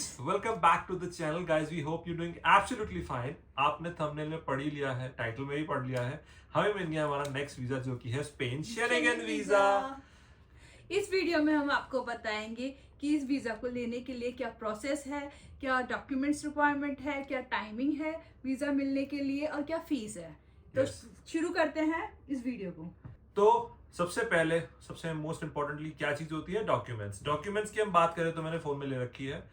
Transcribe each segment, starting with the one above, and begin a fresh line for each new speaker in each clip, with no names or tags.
guys, welcome back to the channel guys. We hope you're doing absolutely fine. आपने thumbnail में पढ़ ही लिया है, टाइटल में भी पढ़ लिया है, हमें मिल गया हमारा नेक्स्ट वीजा जो कि है स्पेन शेनिगन वीजा।
इस वीडियो में हम आपको बताएंगे कि इस वीजा को लेने के लिए क्या प्रोसेस है, क्या डॉक्यूमेंट्स रिक्वायरमेंट है, क्या टाइमिंग है वीजा मिलने के लिए और क्या फीस है। तो शुरू करते हैं इस वीडियो को।
तो सबसे मोस्ट इंपॉर्टेंटली क्या चीज होती है? डॉक्यूमेंट्स की हम बात करें तो मैंने फोन में ले रखी है।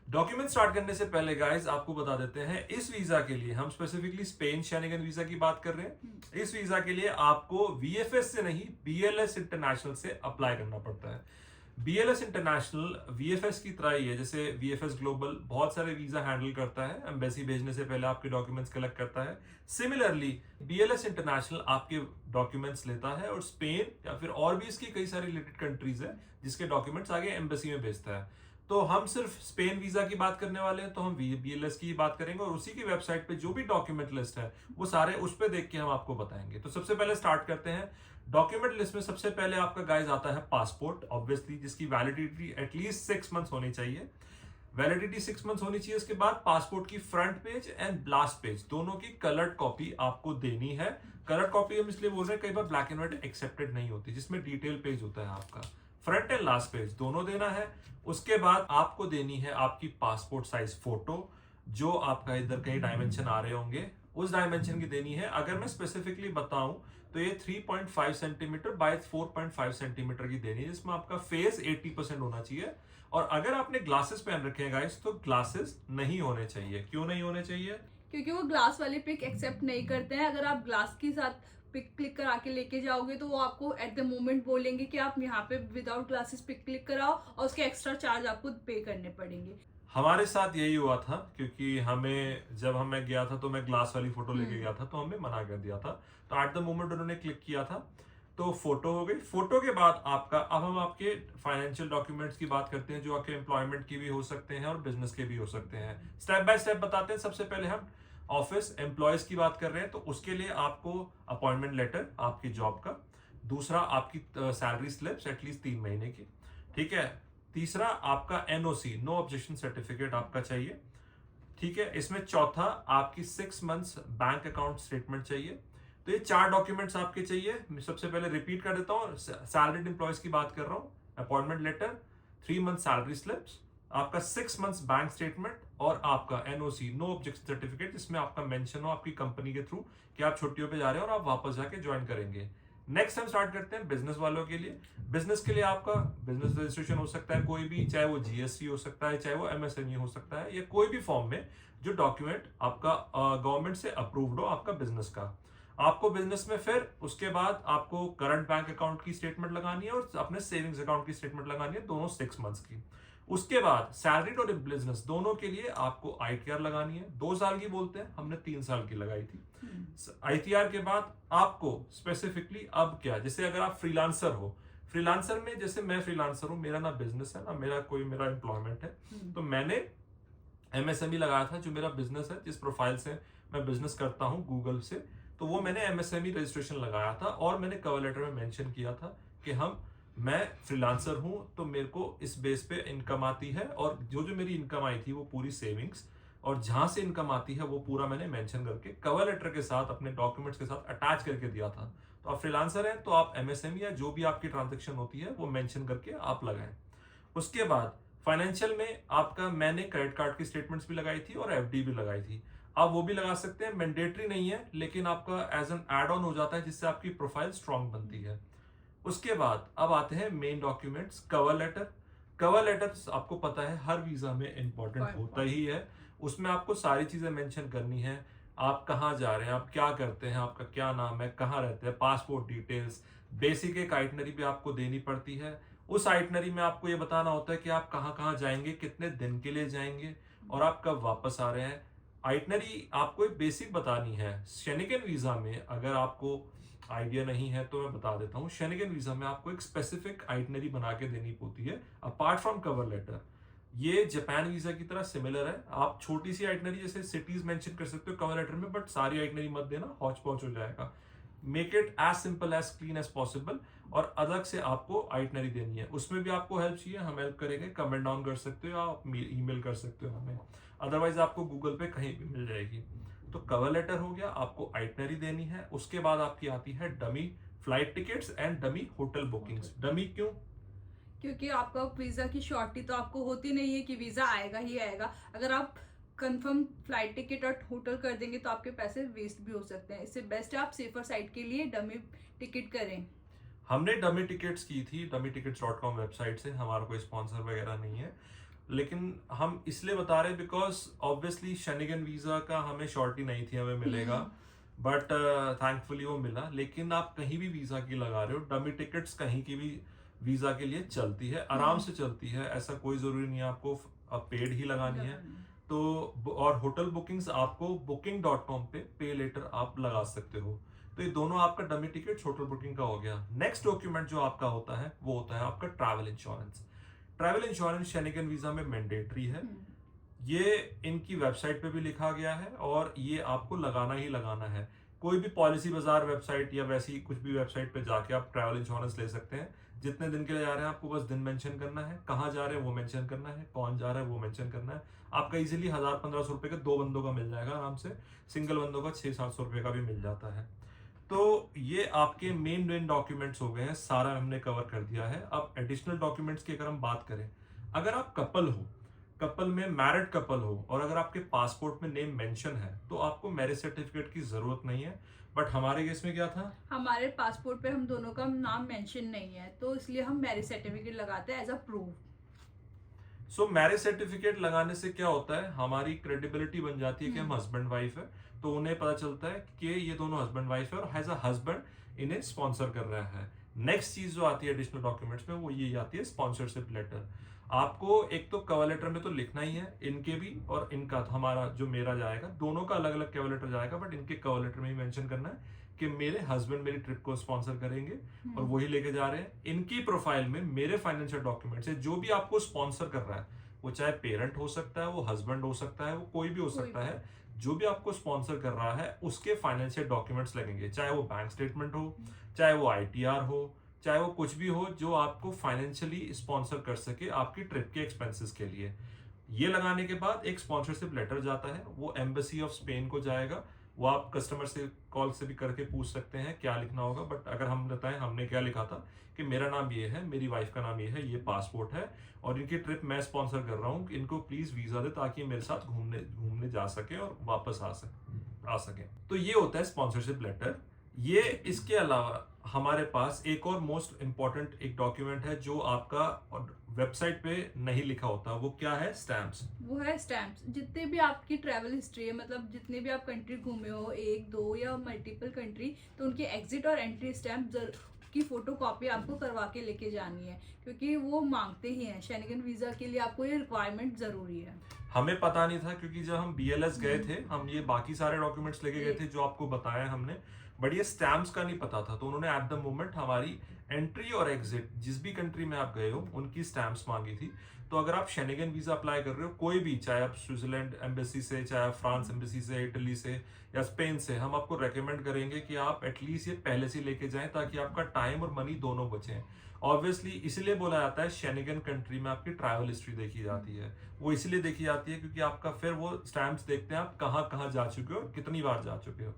डॉक्यूमेंट स्टार्ट करने से पहले गाइस आपको बता देते हैं, इस वीजा के लिए हम स्पेसिफिकली स्पेन शेनिगन वीजा की बात कर रहे हैं। इस वीजा के लिए आपको वीएफएस से नहीं, बीएलएस इंटरनेशनल से अप्लाई करना पड़ता है। बीएलएस इंटरनेशनल वीएफएस की तरह ही है, जैसे वीएफएस ग्लोबल बहुत सारे वीजा हैंडल करता है, एम्बेसी भेजने से पहले आपके डॉक्यूमेंट्स कलेक्ट करता है। सिमिलरली बीएलएस इंटरनेशनल आपके डॉक्यूमेंट्स लेता है और स्पेन या फिर और भी इसकी कई सारी रिलेटेड कंट्रीज है जिसके डॉक्यूमेंट्स आगे एम्बेसी में भेजता है। तो हम सिर्फ स्पेन वीजा की बात करने वाले हैं, तो हम बीएलएस की बात करेंगे और उसी की वेबसाइट पे जो भी डॉक्यूमेंट लिस्ट है वो सारे उस पे देख के हम आपको बताएंगे। तो सबसे पहले स्टार्ट करते हैं। डॉक्यूमेंट लिस्ट में सबसे पहले आपका गाइस आता है पासपोर्ट, ऑब्वियसली जिसकी वैलिडिटी एटलीस्ट 6 मंथ्स होनी चाहिए। वैलिडिटी 6 मंथ्स होनी चाहिए। उसके बाद पासपोर्ट की front page and last page दोनों की कलर्ड कॉपी आपको देनी है। कलर्ड कॉपी हम इसलिए बोल रहे हैं, कई बार ब्लैक एंड व्हाइट एक्सेप्टेड नहीं होती, जिसमें डिटेल पेज होता है आपका। फ्रंट एंड लास्ट पेज दोनों देना है। उसके बाद आपको देनी है आपकी पासपोर्ट साइज फोटो, जो आपका इधर कहीं डायमेंशन आ रहे होंगे उस डायमेंशन की देनी है। अगर मैं स्पेसिफिकली बताऊं तो ये 3.5 सेंटीमीटर बाय 4.5 सेंटीमीटर की देनी है, जिसमें आपका फेस 80% होना चाहिए। और अगर आपने ग्लासेस पहन रखे हैं गाइस, तो ग्लासेस नहीं होने चाहिए। क्यों नहीं होने चाहिए?
क्योंकि वो ग्लास वाले पिक एक्सेप्ट नहीं करते हैं। अगर आप ग्लास के साथ पिक क्लिक करा के लेके जाओगे तो वो आपको एट द मोमेंट बोलेंगे कि आप यहाँ पे विदाउट ग्लासेस पिक क्लिक कराओ और उसके एक्स्ट्रा चार्ज आपको पे करने पड़ेंगे।
हमारे साथ यही हुआ था, क्योंकि जब मैं गया था तो मैं ग्लास वाली फोटो लेके गया था, तो हमें मना कर दिया था। तो एट द मोमेंट उन्होंने क्लिक किया था तो फोटो हो गई। फोटो के बाद अब हम आपके फाइनेंशियल डॉक्यूमेंट्स की बात करते हैं, जो आपके एम्प्लॉयमेंट की भी हो सकते हैं और बिजनेस के भी हो सकते हैं। स्टेप बाय स्टेप बताते हैं। सबसे पहले हम ऑफिस एम्प्लॉयज की बात कर रहे हैं, तो उसके लिए आपको अपॉइंटमेंट लेटर आपकी जॉब का, दूसरा आपकी सैलरी स्लिप्स एटलीस्ट 3 महीने की, ठीक है। तीसरा आपका एनओसी, नो ऑब्जेक्शन सर्टिफिकेट आपका चाहिए, ठीक है। इसमें चौथा आपकी 6 मंथ्स बैंक अकाउंट स्टेटमेंट चाहिए। तो ये 4 डॉक्यूमेंट्स आपके चाहिए। मैं सबसे पहले रिपीट कर देता हूँ, सैलरीड एम्प्लॉयज की बात कर रहा हूँ। Appointment letter, 3 month salary slips, आपका 6 मंथ्स बैंक स्टेटमेंट और आपका एनओसी, नो ऑब्जेक्शन सर्टिफिकेट, जिसमें आपका मेंशन हो आपकी कंपनी के थ्रू कि आप छुट्टियों पे जा रहे हैं और आप वापस जाके ज्वाइन करेंगे। नेक्स्ट हम स्टार्ट करते हैं बिजनेस वालों के लिए। बिजनेस के लिए आपका बिजनेस रजिस्ट्रेशन हो सकता है कोई भी, चाहे वो जीएसटी हो सकता है, चाहे वो एमएसएमई हो सकता है, या कोई भी फॉर्म में जो डॉक्यूमेंट आपका गवर्नमेंट से अप्रूव्ड हो आपका बिजनेस का। आपको बिजनेस में फिर उसके बाद आपको करंट बैंक अकाउंट की स्टेटमेंट लगानी है और अपने सेविंग्स अकाउंट की स्टेटमेंट लगानी है, दोनों 6 मंथ्स की। उसके बाद सैलरीड और बिजनेस दोनों के लिए आपको आईटीआर लगानी है। 2 साल की बोलते हैं, हमने 3 साल की लगाई थी। आईटीआर के बाद आपको स्पेसिफिकली अब क्या, जैसे अगर आप फ्रीलांसर हो, फ्रीलांसर में जैसे मैं फ्रीलांसर हूं, मेरा ना बिजनेस है ना मेरा एम्प्लॉयमेंट है, तो मैंने एमएसएमई लगाया था, जो मेरा बिजनेस है, जिस प्रोफाइल से मैं बिजनेस करता हूं गूगल से, तो वो मैंने एमएसएमई रजिस्ट्रेशन लगाया था और मैंने कवर लेटर में मेंशन किया था कि मैं फ्रीलांसर हूं, तो मेरे को इस बेस पे इनकम आती है, और जो मेरी इनकम आई थी वो पूरी सेविंग्स, और जहां से इनकम आती है वो पूरा मैंने मेंशन करके कवर लेटर के साथ अपने डॉक्यूमेंट्स के साथ अटैच करके दिया था। तो आप फ्रीलांसर हैं तो आप एमएसएमई या जो भी आपकी ट्रांजेक्शन होती है वो मेंशन करके आप लगाएं। उसके बाद फाइनेंशियल में आपका, मैंने क्रेडिट कार्ड की स्टेटमेंट्स भी लगाई थी और एफडी भी लगाई थी। आप वो भी लगा सकते हैं, मैंडेटरी नहीं है, लेकिन आपका एज एन एड ऑन हो जाता है, जिससे आपकी प्रोफाइल स्ट्रांग बनती है। उसके बाद अब आते हैं मेन डॉक्यूमेंट्स। कवर लेटर आपको पता है हर वीजा में इंपॉर्टेंट होता ही है। उसमें आपको सारी चीजें मेंशन करनी है, आप कहाँ जा रहे हैं, आप क्या करते हैं, आपका क्या नाम है, कहाँ रहते हैं, पासपोर्ट डिटेल्स, बेसिक एक आइटनरी भी आपको देनी पड़ती है। उस आइटनरी में आपको ये बताना होता है कि आप कहाँ कहाँ जाएंगे, कितने दिन के लिए जाएंगे और आप कब वापस आ रहे हैं। आइटनरी आपको एक बेसिक बतानी है। शेनिगन वीजा में अगर आपको आइडिया नहीं है तो मैं बता देता हूँ, शेनिगन वीजा में आपको एक स्पेसिफिक आइटनरी बना के देनी होती है अपार्ट फ्रॉम कवर लेटर। ये जापान वीजा की तरह सिमिलर है। आप छोटी सी आइटनरी जैसे सिटीज मेंशन कर सकते हो कवर लेटर में, बट सारी आइटनरी मत देना, हौच पौच हो जाएगा। Make it as simple as clean as possible. और अलग से आपको आइटनरी देनी है। उसमें भी आपको हेल्प चाहिए, हम हेल्प करेंगे, कमेंट डाउन कर सकते हो, आप ईमेल कर सकते हो हमें, अदरवाइज आपको गूगल पे कहीं भी मिल जाएगी। तो कवर लेटर हो गया, आपको आइटनरी देनी है। उसके बाद आपकी आती है dummy flight tickets and dummy hotel bookings. Dummy क्यों?
क्योंकि आपका वीजा की शॉर्टी तो आपको होती नहीं है कि वीजा आएगा ही आएगा। अगर आप कंफर्म फ्लाइट टिकट और होटल कर देंगे तो आपके पैसे वेस्ट भी हो सकते हैं। इससे बेस्ट है आप सेफर साइड के लिए डमी टिकट करें।
हमने डमी टिकट्स की थी dummytickets.com वेबसाइट से, हमारा कोई स्पॉन्सर वगैरह नहीं है, लेकिन हम इसलिए बता रहे हैं बिकॉज ऑब्वियसली शेनिगन वीजा का हमें शॉर्टी नहीं थी, हमें मिलेगा, बट थैंकफुली वो मिला। लेकिन आप कहीं भी वीजा की लगा रहे हो, डमी टिकट्स कहीं की भी वीजा के लिए चलती है, आराम से चलती है, ऐसा कोई जरूरी नहीं है आपको पेड ही लगानी है। तो और होटल बुकिंग्स आपको booking.com पे पे लेटर आप लगा सकते हो। तो ये दोनों आपका डमी टिकट होटल बुकिंग का हो गया। नेक्स्ट डॉक्यूमेंट जो आपका होता है वो होता है आपका travel insurance. Travel insurance Schengen visa में मैंडेटरी है, ये इनकी वेबसाइट पे भी लिखा गया है और ये आपको लगाना ही लगाना है। कोई भी पॉलिसी बाजार वेबसाइट या वैसी कुछ भी वेबसाइट पे जाके आप ट्रैवल इंश्योरेंस ले सकते हैं। जितने दिन के लिए जा रहे हैं आपको बस दिन मेंशन करना है, कहाँ जा रहे हैं वो मेंशन करना है, कौन जा रहा है वो मेंशन करना है। आपका इजीली 1000-1500 रुपए का 2 बंदों का मिल जाएगा आराम से, सिंगल बंदों का 600-700 रुपए का भी मिल जाता है। तो ये आपके मेन डॉक्यूमेंट्स हो गए हैं, सारा हमने कवर कर दिया है। अब एडिशनल डॉक्यूमेंट्स की अगर हम बात करें, अगर आप कपल हो, कपल में मैरिड कपल हो और अगर आपके पासपोर्ट में नेम मेंशन है तो आपको मैरिज सर्टिफिकेट की जरूरत नहीं है। बट हमारे केस में क्या था,
हमारे पासपोर्ट पे हम दोनों का नाम मेंशन नहीं है, तो इसलिए हम मैरिज सर्टिफिकेट लगाते हैं as a proof.
So marriage certificate लगाने से क्या होता है, हमारी क्रेडिबिलिटी बन जाती है कि हम हस्बैंड वाइफ है, तो उन्हें पता चलता है कि ये दोनों हस्बैंड वाइफ है और एज अ हस्बैंड इन्हें स्पॉन्सर कर रहा है। नेक्स्ट चीज जो आती है एडिशनल डॉक्यूमेंट्स में वो ये आती है स्पॉन्सरशिप लेटर। आपको एक तो कवर लेटर में तो लिखना ही है, इनके भी और इनका, तो हमारा जो मेरा जाएगा, दोनों का अलग अलग कवर लेटर जाएगा, बट इनके कवर लेटर में ही मेंशन करना है कि मेरे हस्बैंड मेरी ट्रिप को स्पॉन्सर करेंगे और वही लेके जा रहे हैं। इनकी प्रोफाइल में मेरे फाइनेंशियल डॉक्यूमेंट्स है, जो भी आपको स्पॉन्सर कर रहा है, वो चाहे पेरेंट हो सकता है, वो हस्बैंड हो सकता है, वो कोई भी हो सकता है, जो भी आपको स्पॉन्सर कर रहा है उसके फाइनेंशियल डॉक्यूमेंट्स लगेंगे, चाहे वो बैंक स्टेटमेंट हो, चाहे वो ITR हो, चाहे वो कुछ भी हो जो आपको फाइनेंशियली स्पॉन्सर कर सके आपकी ट्रिप के एक्सपेंसेस के लिए। ये लगाने के बाद एक स्पॉन्सरशिप लेटर जाता है, वो एम्बेसी ऑफ स्पेन को जाएगा। वो आप कस्टमर से कॉल से भी करके पूछ सकते हैं क्या लिखना होगा, बट अगर हम बताएं हमने क्या लिखा था कि मेरा नाम ये है, मेरी वाइफ का नाम ये है, ये पासपोर्ट है और इनकी ट्रिप मैं स्पॉन्सर कर रहा हूँ, इनको प्लीज वीजा दे ताकि मेरे साथ घूमने घूमने जा सके और वापस आ सके। तो ये होता है स्पॉन्सरशिप लेटर। ये इसके अलावा हमारे पास एक और मोस्ट इंपॉर्टेंट एक डॉक्यूमेंट है जो आपका वेबसाइट पे नहीं लिखा होता, वो क्या है, स्टैम्प्स।
वो है स्टैम्प्स। जितने भी आपकी ट्रैवल हिस्ट्री है, मतलब जितने भी आप कंट्री घूमे हो, 1, 2 या मल्टीपल कंट्री, तो उनके एग्जिट और एंट्री स्टैम्प की फोटो कॉपी आपको करवा के लेके जानी है, क्योंकि वो मांगते ही हैं। शेनिगन वीजा के लिए आपको ये रिक्वायरमेंट जरूरी है।
हमें पता नहीं था क्योंकि जब हम BLS गए थे हम ये बाकी सारे डॉक्यूमेंट्स लेके गए थे जो आपको बताया हमने, बट ये स्टैम्प्स का नहीं पता था, तो उन्होंने एट द मोमेंट हमारी एंट्री और एग्जिट जिस भी कंट्री में आप गए हो उनकी स्टैम्प्स मांगी थी। तो अगर आप शेनिगन वीजा अप्लाई कर रहे हो कोई भी, चाहे आप स्विट्जरलैंड एम्बेसी से, चाहे आप फ्रांस एम्बेसी से, इटली से या स्पेन से, हम आपको रेकमेंड करेंगे कि आप एटलीस्ट ये पहले से लेके जाएं ताकि आपका टाइम और मनी दोनों बचे। ऑब्वियसली इसलिए बोला जाता है शेनिगन कंट्री में आपकी ट्रैवल हिस्ट्री देखी जाती है, वो इसलिए देखी जाती है क्योंकि आपका फिर वो स्टैम्प्स देखते हैं आप कहाँ कहाँ जा चुके हो, कितनी बार जा चुके हो।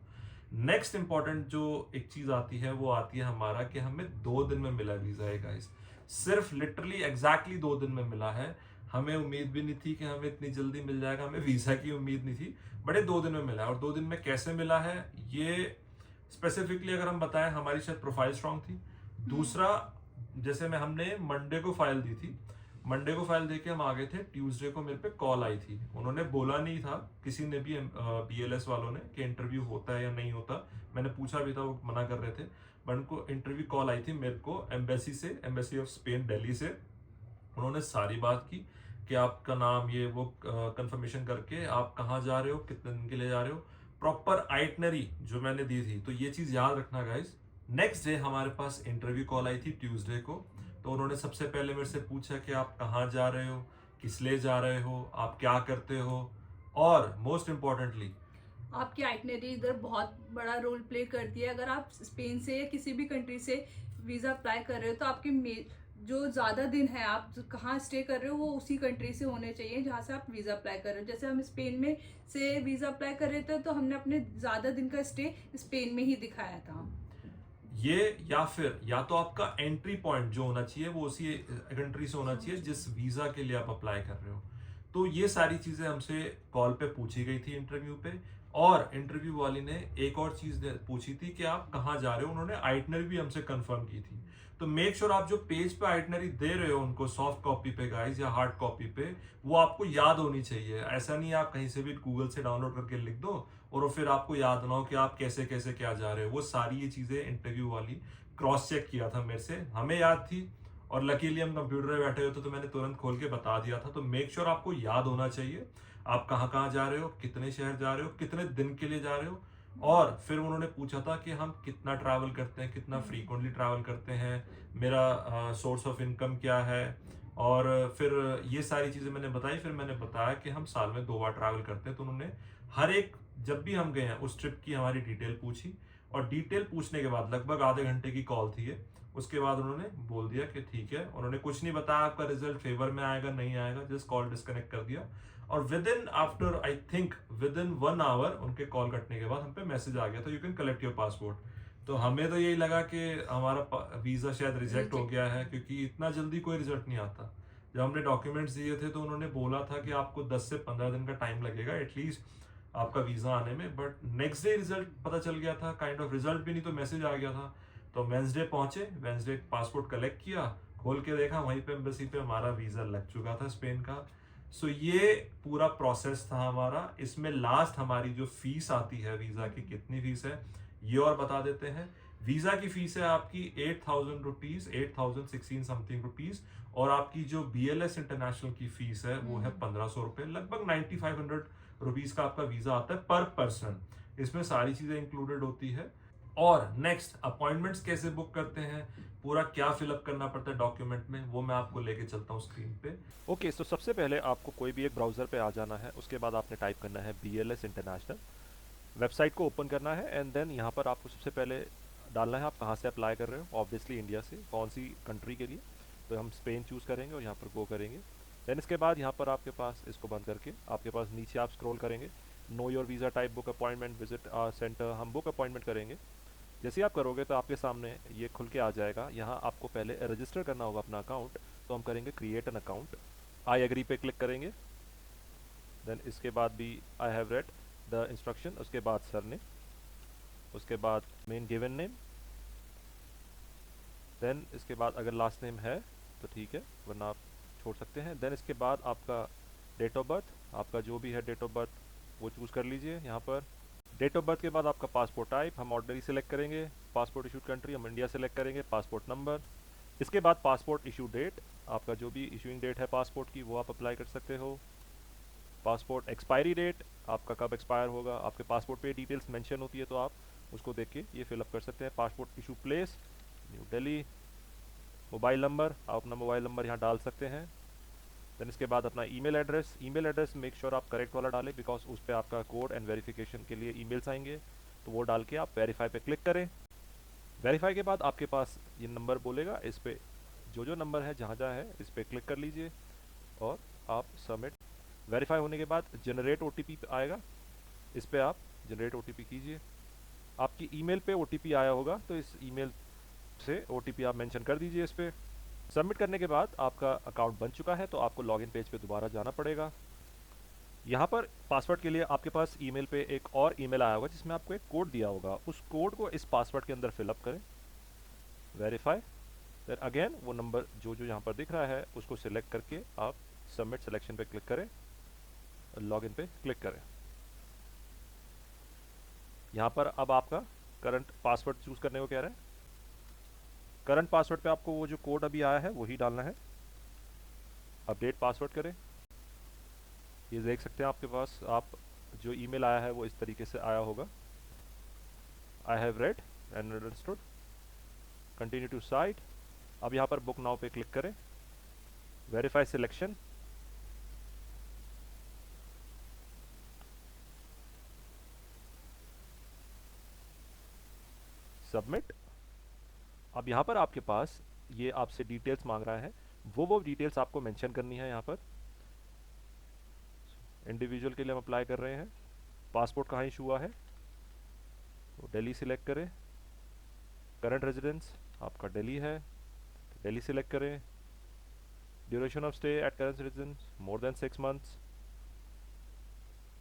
नेक्स्ट इंपॉर्टेंट जो एक चीज आती है वो आती है हमारा कि हमें 2 दिन में मिला वीजा है गाइस, सिर्फ लिटरली एग्जैक्टली 2 दिन में मिला है। हमें उम्मीद भी नहीं थी कि हमें इतनी जल्दी मिल जाएगा, हमें वीजा की उम्मीद नहीं थी, बड़े 2 दिन में मिला है। और 2 दिन में कैसे मिला है ये स्पेसिफिकली अगर हम बताएं, हमारी शायद प्रोफाइल स्ट्रांग थी। दूसरा, जैसे हमने मंडे को फाइल दी थी, मंडे को फाइल देके हम आ गए थे, ट्यूसडे को मेरे पे कॉल आई थी, उन्होंने बोला नहीं था किसी ने भी BLS वालों ने कि इंटरव्यू होता है या नहीं होता, मैंने पूछा भी था, वो मना कर रहे थे, बट उनको इंटरव्यू कॉल आई थी मेरे को एम्बेसी से, एम्बेसी ऑफ स्पेन दिल्ली से। उन्होंने सारी बात की कि आपका नाम ये वो कंफर्मेशन करके आप कहाँ जा रहे हो, कितने दिन के लिए जा रहे हो, प्रॉपर आइटनरी जो मैंने दी थी। तो ये चीज याद रखना गाइस। नेक्स्ट डे हमारे पास इंटरव्यू कॉल आई थी ट्यूसडे को, तो उन्होंने सबसे पहले मेरे से पूछा कि आप कहाँ जा रहे हो, किस लिए जा रहे हो, आप क्या करते हो, और मोस्ट इम्पोर्टेंटली
आपकी आइटनरी इधर बहुत बड़ा रोल प्ले करती है। अगर आप स्पेन से या किसी भी कंट्री से वीज़ा अप्लाई कर रहे हो तो आपके जो ज़्यादा दिन है आप कहाँ स्टे कर रहे हो वो उसी कंट्री से होने चाहिए जहाँ से आप वीज़ा अप्लाई कर रहे हो। जैसे हम स्पेन में से वीज़ा अप्लाई कर रहे थे तो हमने अपने ज़्यादा दिन का स्टे स्पेन में ही दिखाया था।
ये या फिर या तो आपका एंट्री पॉइंट जो होना चाहिए वो उसी कंट्री से होना चाहिए जिस वीजा के लिए आप अप्लाई कर रहे हो। तो ये सारी चीजें हमसे कॉल पे पूछी गई थी इंटरव्यू पे। और इंटरव्यू वाली ने एक और चीज पूछी थी कि आप कहाँ जा रहे हो, उन्होंने आइटनरी भी हमसे कंफर्म की थी। तो मेक श्योर आप जो पेज पे आइटनरी दे रहे हो उनको सॉफ्ट कॉपी पे गाइस या हार्ड कॉपी पे, वो आपको याद होनी चाहिए। ऐसा नहीं आप कहीं से भी गूगल से डाउनलोड करके लिख दो और फिर आपको याद ना हो कि आप कैसे कैसे क्या जा रहे हो। वो सारी ये चीजें इंटरव्यू वाली क्रॉस चेक किया था मेरे से, हमें याद थी और लकीली हम कंप्यूटर में बैठे हुए थे तो मैंने तुरंत खोल के बता दिया था। तो मेक श्योर आपको याद होना चाहिए आप कहाँ कहाँ जा रहे हो, कितने शहर जा रहे हो, कितने दिन के लिए जा रहे हो। और फिर उन्होंने पूछा था कि हम कितना ट्रैवल करते हैं, कितना फ्रीक्वेंटली ट्रैवल करते हैं, मेरा सोर्स ऑफ इनकम क्या है। और फिर ये सारी चीज़ें मैंने बताई। फिर मैंने बताया कि हम साल में 2 बार ट्रैवल करते हैं। तो उन्होंने हर एक, जब भी हम गए हैं उस ट्रिप की हमारी डिटेल पूछी। और डिटेल पूछने के बाद लगभग आधे घंटे की कॉल थी ये। उसके बाद उन्होंने बोल दिया कि ठीक है। उन्होंने कुछ नहीं बताया आपका रिजल्ट फेवर में आएगा नहीं आएगा, जस्ट कॉल डिस्कनेक्ट कर दिया। और within after I think within 1 hour उनके कॉल कटने के बाद हम पे मैसेज आ गया था, you can collect your passport. तो हमें तो यही लगा कि हमारा वीजा शायद रिजेक्ट हो गया है, क्योंकि इतना जल्दी कोई रिजल्ट नहीं आता। जब हमने डॉक्यूमेंट्स दिए थे तो उन्होंने बोला था कि आपको 10 से 15 दिन का टाइम लगेगा एटलीस्ट आपका वीजा आने में। बट नेक्स्ट डे रिजल्ट पता चल गया था, काइंड ऑफ रिजल्ट भी नहीं तो मैसेज आ गया था। तो वेंसडे पहुंचे, वेंसडे पासपोर्ट कलेक्ट किया, खोल के देखा वहीं पे एम्बेसी पे हमारा वीजा लग चुका था स्पेन का। सो ये पूरा प्रोसेस था हमारा। इसमें लास्ट हमारी जो फीस आती है वीजा की, कितनी फीस है ये और बता देते हैं। वीजा की फीस है आपकी 8,000 रुपीज, 8,016 समथिंग रुपीज। और आपकी जो BLS इंटरनेशनल की फीस है वो है 1,500 रुपए, लगभग 9,500 रुपीज का आपका वीजा आता है पर पर्सन। इसमें सारी चीजें इंक्लूडेड होती है। और नेक्स्ट अपॉइंटमेंट्स कैसे बुक करते हैं, पूरा क्या फिलअप करना पड़ता है डॉक्यूमेंट में, वो मैं आपको लेके चलता हूँ स्क्रीन पे।
ओके, तो सबसे पहले आपको कोई भी एक ब्राउज़र पे आ जाना है। उसके बाद आपने टाइप करना है BLS इंटरनेशनल, वेबसाइट को ओपन करना है एंड देन यहाँ पर आपको सबसे पहले डालना है आप कहाँ से अप्लाई कर रहे हो। ऑब्वियसली इंडिया से, कौन सी कंट्री के लिए, तो हम स्पेन चूज़ करेंगे और यहाँ पर गो करेंगे। देन इसके बाद यहाँ पर आपके पास, इसको बंद करके आपके पास नीचे आप स्क्रॉल करेंगे, know your visa type, book appointment, visit centre, हम बुक अपॉइंटमेंट करेंगे। जैसे ही आप करोगे तो आपके सामने ये खुल के आ जाएगा। यहाँ आपको पहले रजिस्टर करना होगा अपना अकाउंट, तो हम करेंगे create an account, I agree पे क्लिक करेंगे। देन इसके बाद भी I have read the instruction, उसके बाद सरनेम, उसके बाद मेन गिवन नेम, देन इसके बाद अगर लास्ट नेम है तो ठीक है, वरना आप छोड़ सकते हैं। देन इसके बाद आपका डेट ऑफ बर्थ, आपका जो भी है डेट ऑफ बर्थ वो चूज़ कर लीजिए। यहाँ पर डेट ऑफ बर्थ के बाद आपका पासपोर्ट टाइप, हम ऑर्डनरी सेलेक्ट करेंगे। पासपोर्ट इशूड कंट्री हम इंडिया सेलेक्ट करेंगे। पासपोर्ट नंबर, इसके बाद पासपोर्ट इशू डेट, आपका जो भी इशूइंग डेट है पासपोर्ट की वो आप अप्लाई कर सकते हो। पासपोर्ट एक्सपायरी डेट, आपका कब एक्सपायर होगा, आपके पासपोर्ट पे डिटेल्स मेंशन होती है तो आप उसको देख के ये फिलअप कर सकते हैं। Passport issue place new Delhi. Mobile number, आप अपना मोबाइल नंबर यहाँ डाल सकते हैं। देन इसके बाद अपना email address, email address make sure आप करेक्ट वाला डालें, बिकॉज उस पर आपका कोड एंड वेरिफिकेशन के लिए ईमेल्स आएंगे, तो वो डाल के आप वेरीफाई पे क्लिक करें। वेरीफाई के बाद आपके पास ये नंबर बोलेगा, इस पर जो नंबर है जहाँ जहाँ है इस पर क्लिक कर लीजिए और आप सबमिट। वेरीफाई होने के बाद जनरेट OTP आएगा, इस पर आप जनरेट OTP कीजिए। आपकी ईमेल पे OTP आया होगा तो इस ईमेल से OTP आप मेंशन कर दीजिए इस पर। सबमिट करने के बाद आपका अकाउंट बन चुका है, तो आपको लॉगिन पेज पे दोबारा जाना पड़ेगा। यहाँ पर पासवर्ड के लिए आपके पास ईमेल पे एक और ईमेल आया होगा जिसमें आपको एक कोड दिया होगा, उस कोड को इस पासवर्ड के अंदर फिलअप करें। वेरीफाई, देन अगेन वो नंबर जो यहाँ पर दिख रहा है उसको सिलेक्ट करके आप सबमिट सिलेक्शन पे क्लिक करें, लॉगिन पे क्लिक करें। यहाँ पर अब आपका करंट पासवर्ड चूज करने को कह रहा है। करंट पासवर्ड पे आपको वो जो कोड अभी आया है वही डालना है। अपडेट पासवर्ड करें। ये देख सकते हैं आपके पास आप जो ईमेल आया है वो इस तरीके से आया होगा, I have read and understood, continue to site. अब यहाँ पर बुक नाउ पे क्लिक करें, वेरीफाई सिलेक्शन, सबमिट। अब यहाँ पर आपके पास ये आपसे डिटेल्स मांग रहा है, वो डिटेल्स आपको मेंशन करनी है। यहाँ पर इंडिविजुअल के लिए हम अप्लाई कर रहे हैं। पासपोर्ट कहाँ इशू हुआ है, तो दिल्ली सिलेक्ट करें। करंट रेजिडेंस आपका दिल्ली है, तो दिल्ली सिलेक्ट करें। Duration of stay at current residence more than 6 months.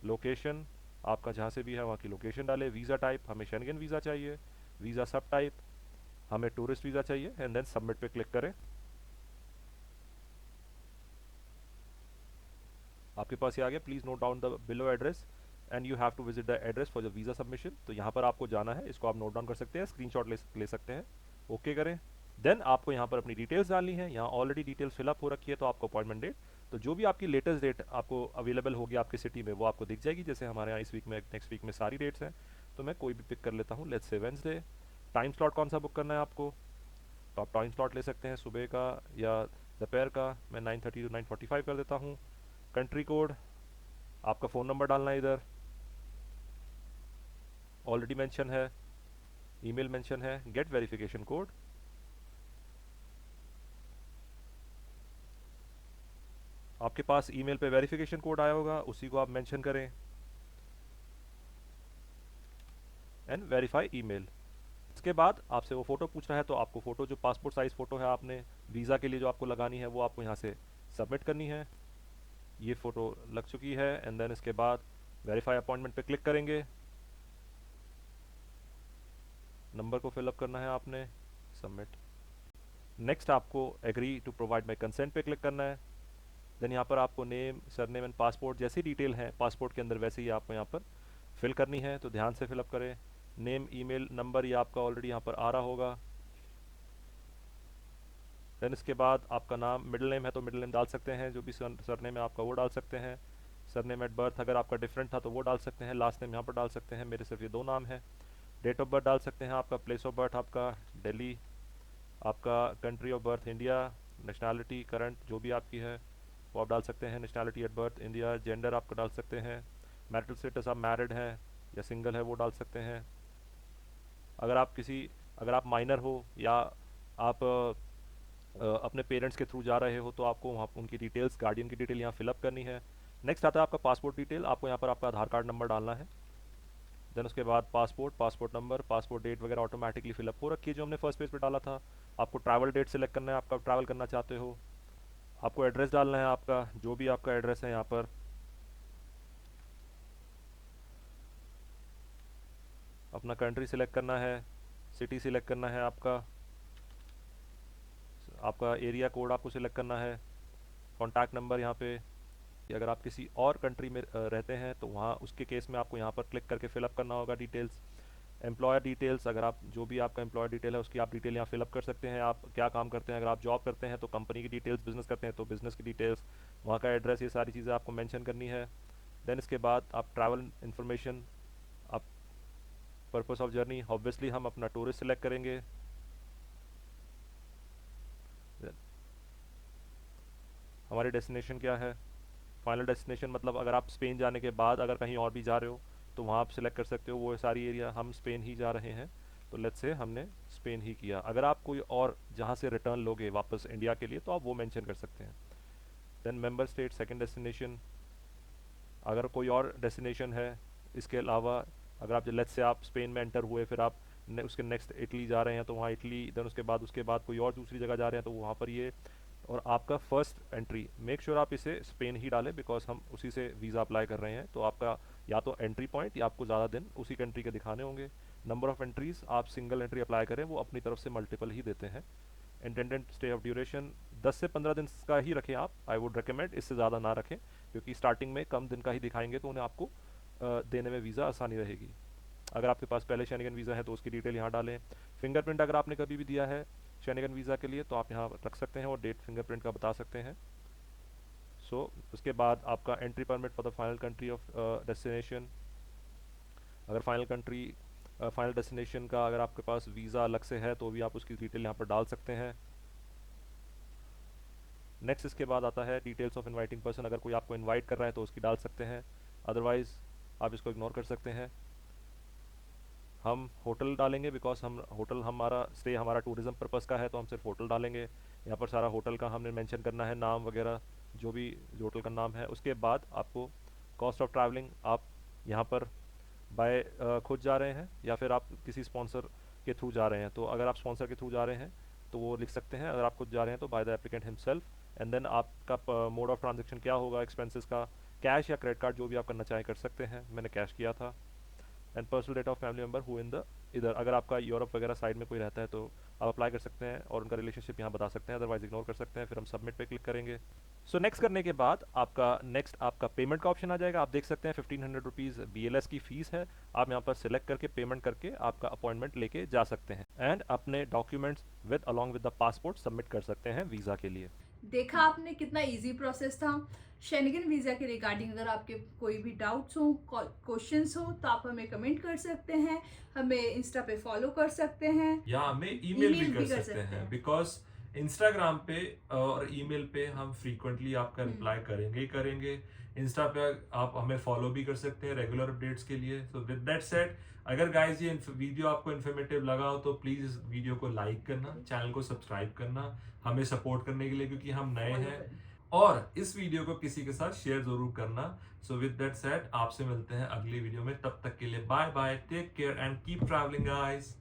Location आपका जहाँ से भी है वहाँ की लोकेशन डालें। वीज़ा टाइप हमें शेंगन वीज़ा चाहिए। वीज़ा सब टाइप हमें टूरिस्ट वीज़ा चाहिए, एंड देन सबमिट पे क्लिक करें। आपके पास ये आ गया, please note down the below address and you have to visit the address for the visa submission. तो यहाँ पर आपको जाना है, इसको आप नोट डाउन कर सकते हैं, स्क्रीनशॉट ले सकते हैं। ओके करें। देन आपको यहाँ पर अपनी डिटेल्स डालनी है। यहाँ ऑलरेडी डिटेल्स फिलअप हो रखी है, तो आपको अपॉइंटमेंट डेट, तो जो भी आपकी लेटेस्ट डेट आपको अवेलेबल होगी आपकी सिटी में वो आपको दिख जाएगी। जैसे हमारे यहाँ इस वीक में नेक्स्ट वीक में सारी डेट्स हैं, तो मैं कोई भी पिक कर लेता हूँ। Let's say Wednesday. Time slot कौन सा बुक करना है आपको, तो आप टाइम स्लॉट ले सकते हैं सुबह का या दोपहर का। मैं 9:30 to 9:45 कर देता हूँ। कंट्री कोड आपका फ़ोन नंबर डालना है इधर, ऑलरेडी मेंशन है। ईमेल मेंशन है। गेट वेरिफिकेशन कोड, आपके पास ईमेल पे वेरिफिकेशन कोड आया होगा, उसी को आप मेंशन करें एंड वेरीफाई ईमेल। इसके बाद आपसे वो फ़ोटो पूछ रहा है, तो आपको फ़ोटो जो पासपोर्ट साइज़ फ़ोटो है आपने वीज़ा के लिए जो आपको लगानी है वो आपको यहाँ से सबमिट करनी है। ये फ़ोटो लग चुकी है, एंड देन इसके बाद वेरीफाई अपॉइंटमेंट पे क्लिक करेंगे। नंबर को फिलअप करना है आपने, सबमिट। नेक्स्ट आपको agree to provide my consent पे क्लिक करना है। देन यहाँ पर आपको नेम, सरनेम एंड पासपोर्ट जैसी डिटेल है पासपोर्ट के अंदर वैसे ही आपको यहाँ पर फिल करनी है, तो ध्यान से फिलअप करें। नेम, ईमेल, नंबर ये आपका ऑलरेडी यहाँ पर आ रहा होगा। देन इसके बाद आपका नाम, मिडिल नेम है तो मिडिल नेम डाल सकते हैं, जो भी सरनेम है आपका वो डाल सकते हैं। सरनेम एट बर्थ अगर आपका डिफरेंट था तो वो डाल सकते हैं। लास्ट नेम यहाँ पर डाल सकते हैं, मेरे सिर्फ ये 2 नाम है। डेट ऑफ बर्थ डाल सकते हैं आपका। प्लेस ऑफ बर्थ आपका दिल्ली। आपका country of birth India. Nationality current जो भी आपकी है वो आप डाल सकते हैं। Nationality at birth India. Gender आपका डाल सकते हैं। मैरिटल स्टेटस आप मैरिड हैं या सिंगल है वो डाल सकते हैं। अगर आप माइनर हो या आप अपने पेरेंट्स के थ्रू जा रहे हो तो आपको वहाँ उनकी डिटेल्स, गार्डियन की डिटेल यहाँ फिलअप करनी है। नेक्स्ट आता है आपका पासपोर्ट डिटेल। आपको यहाँ पर आपका आधार कार्ड नंबर डालना है। देन उसके बाद पासपोर्ट नंबर, पासपोर्ट डेट वगैरह ऑटोमेटिकली फिलअप हो रखी है जो हमने फर्स्ट पेज पे डाला था। आपको ट्रैवल डेट सेलेक्ट करना है, आप कब ट्रैवल करना चाहते हो। आपको एड्रेस डालना है आपका, जो भी आपका एड्रेस है यहाँ पर। अपना कंट्री सिलेक्ट करना है, सिटी सिलेक्ट करना है आपका एरिया कोड आपको सिलेक्ट करना है। कॉन्टैक्ट नंबर यहाँ पे, कि अगर आप किसी और कंट्री में रहते हैं तो वहाँ उसके केस में आपको यहाँ पर क्लिक करके फिलअप करना होगा डिटेल्स। एम्प्लॉयर डिटेल्स, अगर आप जो भी आपका एम्प्लॉयर डिटेल है उसकी आप डिटेल यहाँ फिलअप कर सकते हैं। आप क्या काम करते हैं, अगर आप जॉब करते हैं तो कंपनी की डिटेल्स, बिजनेस करते हैं तो बिजनेस की डिटेल्स, वहाँ का एड्रेस, ये सारी चीज़ें आपको मेंशन करनी है। देन इसके बाद आप ट्रैवल इन्फॉर्मेशन, आप पर्पस ऑफ जर्नी, ऑब्वियसली हम अपना टूरिस्ट सेलेक्ट करेंगे। हमारी डेस्टिनेशन क्या है, फाइनल डेस्टिनेशन मतलब अगर आप स्पेन जाने के बाद अगर कहीं और भी जा रहे हो तो वहाँ आप सिलेक्ट कर सकते हो वो सारी एरिया। हम स्पेन ही जा रहे हैं तो लेट्स से हमने स्पेन ही किया। अगर आप कोई और जहाँ से रिटर्न लोगे वापस इंडिया के लिए तो आप वो मेंशन कर सकते हैं। Then member state, second destination, अगर कोई और डेस्टिनेशन है इसके अलावा, अगर आप लेट्स से आप स्पेन में एंटर हुए फिर आप उसके नेक्स्ट इटली जा रहे हैं तो वहाँ इटली, देन उसके बाद कोई और दूसरी जगह जा रहे हैं तो वहाँ पर ये। और आपका फर्स्ट एंट्री मेक श्योर आप इसे स्पेन ही डालें बिकॉज हम उसी से वीज़ा अप्लाई कर रहे हैं, तो आपका या तो एंट्री पॉइंट या आपको ज़्यादा दिन उसी कंट्री के दिखाने होंगे। नंबर ऑफ़ एंट्रीज़ आप सिंगल एंट्री अप्लाई करें, वो अपनी तरफ से मल्टीपल ही देते हैं। इंटेंडेंट स्टे ऑफ ड्यूरेशन 10 से 15 दिन का ही रखें आप, आई वुड रिकमेंड, इससे ज़्यादा ना रखें क्योंकि स्टार्टिंग में कम दिन का ही दिखाएंगे तो उन्हें आपको देने में वीज़ा आसानी रहेगी। अगर आपके पास पहले शेंगन वीज़ा है तो उसकी डिटेल यहाँ डालें। फिंगरप्रिंट अगर आपने कभी भी दिया है शेंगन वीज़ा के लिए तो आप यहाँ रख सकते हैं और डेट फिंगरप्रिंट का बता सकते हैं। उसके बाद आपका entry permit for the final country of destination, अगर फाइनल डेस्टिनेशन का अगर आपके पास वीज़ा अलग से है तो भी आप उसकी डिटेल यहाँ पर डाल सकते हैं। नेक्स्ट इसके बाद आता है डिटेल्स ऑफ इनवाइटिंग पर्सन, अगर कोई आपको इनवाइट कर रहा है तो उसकी डाल सकते हैं, अदरवाइज़ आप इसको इग्नोर कर सकते हैं। हम होटल डालेंगे, बिकॉज हम होटल हमारा स्टे हमारा टूरिज्म पर्पस का है, तो हम सिर्फ होटल डालेंगे। यहाँ पर सारा होटल का हमने मेंशन करना है, नाम वगैरह जो भी जो होटल का नाम है। उसके बाद आपको कॉस्ट ऑफ ट्रैवलिंग, आप यहाँ पर बाय खुद जा रहे हैं या फिर आप किसी स्पॉन्सर के थ्रू जा रहे हैं। तो अगर आप स्पॉन्सर के थ्रू जा रहे हैं तो वो लिख सकते हैं, अगर आप खुद जा रहे हैं तो by the applicant himself. And then आपका मोड ऑफ ट्रांजेक्शन क्या होगा, एक्सपेंसेस का, कैश या क्रेडिट कार्ड जो भी आप करना चाहें कर सकते हैं। मैंने कैश किया था। And personal data of family member who in the इधर, अगर आपका यूरोप वगैरह साइड में कोई रहता है तो आप अप्लाई कर सकते हैं और उनका रिलेशनशिप यहाँ बता सकते हैं, अदरवाइज इग्नोर कर सकते हैं। फिर हम सबमिट पे क्लिक करेंगे। सो नेक्स्ट करने के बाद आपका पेमेंट का ऑप्शन आ जाएगा। आप देख सकते हैं 1500 रुपीज़ BLS की फ़ीस है। आप यहाँ पर सिलेक्ट करके पेमेंट करके आपका अपॉइंटमेंट लेके जा सकते हैं एंड अपने documents with along with the passport submit कर सकते हैं वीज़ा के लिए।
देखा आपने कितना इजी प्रोसेस था शेंगन वीज़ा के रिगार्डिंग। अगर आपके कोई भी डाउट्स हो, क्वेश्चंस हो, तो आप हमें कमेंट कर सकते हैं, हमें इंस्टा पे फॉलो कर सकते हैं,
या हमें ईमेल भी कर सकते हैं, बिकॉज इंस्टाग्राम पे और ईमेल पे हम फ्रीक्वेंटली आपका रिप्लाई करेंगे ही करेंगे। इंस्टा पे आप हमें फॉलो भी कर सकते हैं रेगुलर अपडेट्स के लिए। सो विद दैट सेड, अगर गाइस ये वीडियो आपको इन्फॉर्मेटिव लगा हो तो प्लीज इस वीडियो को लाइक करना, चैनल को सब्सक्राइब करना, हमें सपोर्ट करने के लिए, क्योंकि हम नए हैं। और इस वीडियो को किसी के साथ शेयर जरूर करना। सो विद दैट सेड, आपसे मिलते हैं अगली वीडियो में। तब तक के लिए bye bye, take care and keep travelling guys.